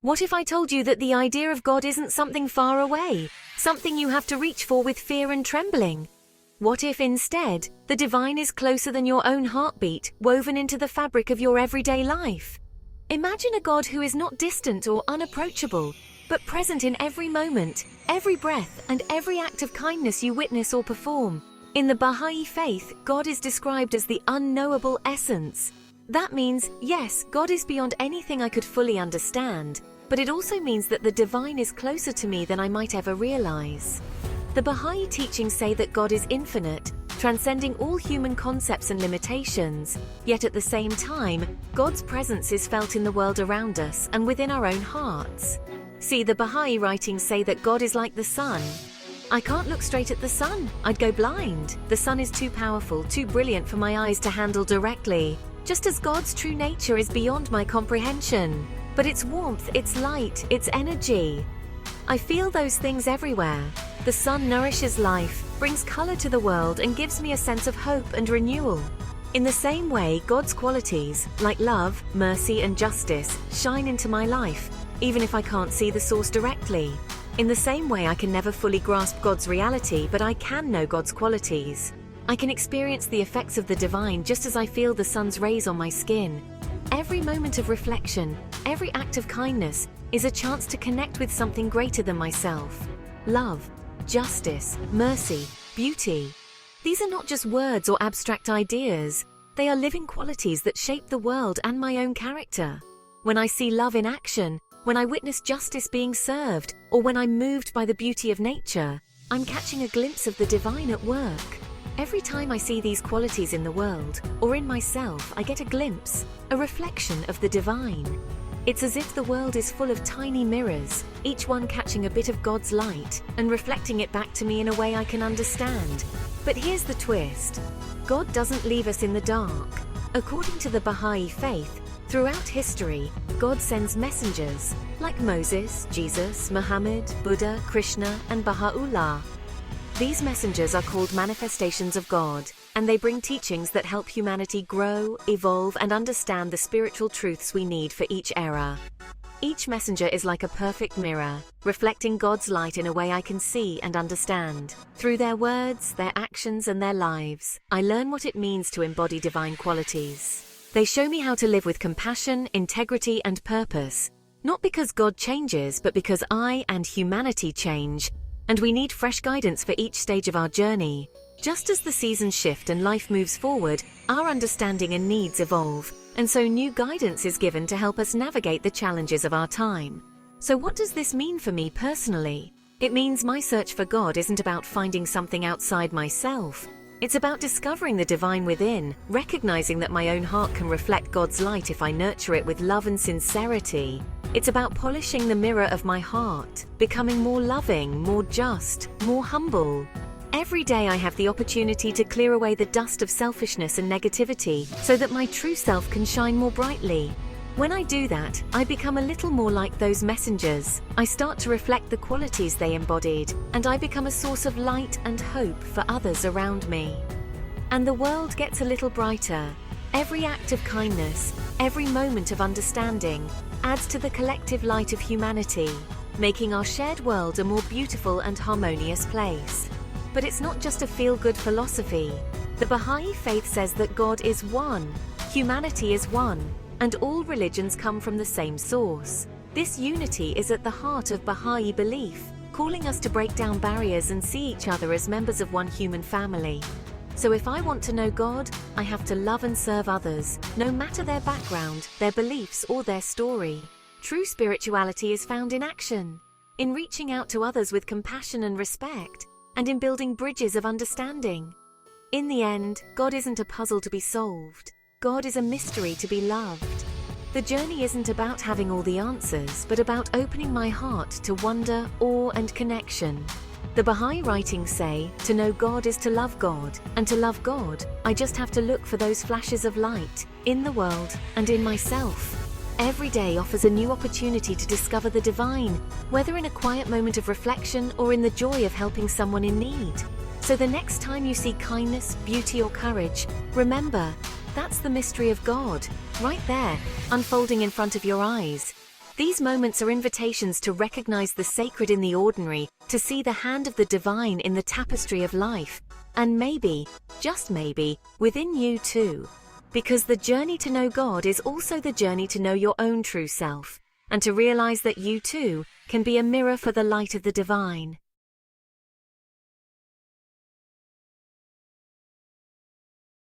What if I told you that the idea of God isn't something far away, something you have to reach for with fear and trembling? What if instead, the divine is closer than your own heartbeat, woven into the fabric of your everyday life? Imagine a God who is not distant or unapproachable, but present in every moment, every breath, and every act of kindness you witness or perform. In the Bahá'í faith, God is described as the unknowable essence. That means, yes, God is beyond anything I could fully understand, but it also means that the divine is closer to me than I might ever realize. The Bahá'í teachings say that God is infinite, transcending all human concepts and limitations, yet at the same time, God's presence is felt in the world around us and within our own hearts. See, the Bahá'í writings say that God is like the sun. I can't look straight at the sun, I'd go blind. The sun is too powerful, too brilliant for my eyes to handle directly, just as God's true nature is beyond my comprehension. But its warmth, its light, its energy, I feel those things everywhere. The sun nourishes life, brings color to the world, and gives me a sense of hope and renewal. In the same way, God's qualities, like love, mercy, and justice, shine into my life, even if I can't see the source directly. In the same way, I can never fully grasp God's reality, but I can know God's qualities. I can experience the effects of the divine just as I feel the sun's rays on my skin. Every moment of reflection, every act of kindness, is a chance to connect with something greater than myself. Love, justice, mercy, beauty. These are not just words or abstract ideas. They are living qualities that shape the world and my own character. When I see love in action, when I witness justice being served, or when I'm moved by the beauty of nature, I'm catching a glimpse of the divine at work. Every time I see these qualities in the world, or in myself, I get a glimpse, a reflection of the divine. It's as if the world is full of tiny mirrors, each one catching a bit of God's light and reflecting it back to me in a way I can understand. But here's the twist. God doesn't leave us in the dark. According to the Bahá'í faith, throughout history, God sends messengers like Moses, Jesus, Muhammad, Buddha, Krishna, and Baha'u'llah. These messengers are called manifestations of God, and they bring teachings that help humanity grow, evolve, and understand the spiritual truths we need for each era. Each messenger is like a perfect mirror, reflecting God's light in a way I can see and understand. Through their words, their actions, and their lives, I learn what it means to embody divine qualities. They show me how to live with compassion, integrity, and purpose, not because God changes, but because I and humanity change, and we need fresh guidance for each stage of our journey. Just as the seasons shift and life moves forward, our understanding and needs evolve, and so new guidance is given to help us navigate the challenges of our time. So what does this mean for me personally? It means my search for God isn't about finding something outside myself. It's about discovering the divine within, recognizing that my own heart can reflect God's light if I nurture it with love and sincerity. It's about polishing the mirror of my heart, becoming more loving, more just, more humble. Every day I have the opportunity to clear away the dust of selfishness and negativity so that my true self can shine more brightly. When I do that, I become a little more like those messengers. I start to reflect the qualities they embodied, and I become a source of light and hope for others around me. And the world gets a little brighter. Every act of kindness, every moment of understanding, adds to the collective light of humanity, making our shared world a more beautiful and harmonious place. But it's not just a feel-good philosophy. The Bahá'í faith says that God is one, humanity is one, and all religions come from the same source. This unity is at the heart of Bahá'í belief, calling us to break down barriers and see each other as members of one human family. So if I want to know God, I have to love and serve others, no matter their background, their beliefs, or their story. True spirituality is found in action, in reaching out to others with compassion and respect, and in building bridges of understanding. In the end, God isn't a puzzle to be solved. God is a mystery to be loved. The journey isn't about having all the answers, but about opening my heart to wonder, awe, and connection. The Bahá'í writings say, to know God is to love God, and to love God, I just have to look for those flashes of light, in the world, and in myself. Every day offers a new opportunity to discover the divine, whether in a quiet moment of reflection or in the joy of helping someone in need. So the next time you see kindness, beauty, or courage, remember, that's the mystery of God, right there, unfolding in front of your eyes. These moments are invitations to recognize the sacred in the ordinary, to see the hand of the divine in the tapestry of life, and maybe, just maybe, within you too. Because the journey to know God is also the journey to know your own true self, and to realize that you too can be a mirror for the light of the divine.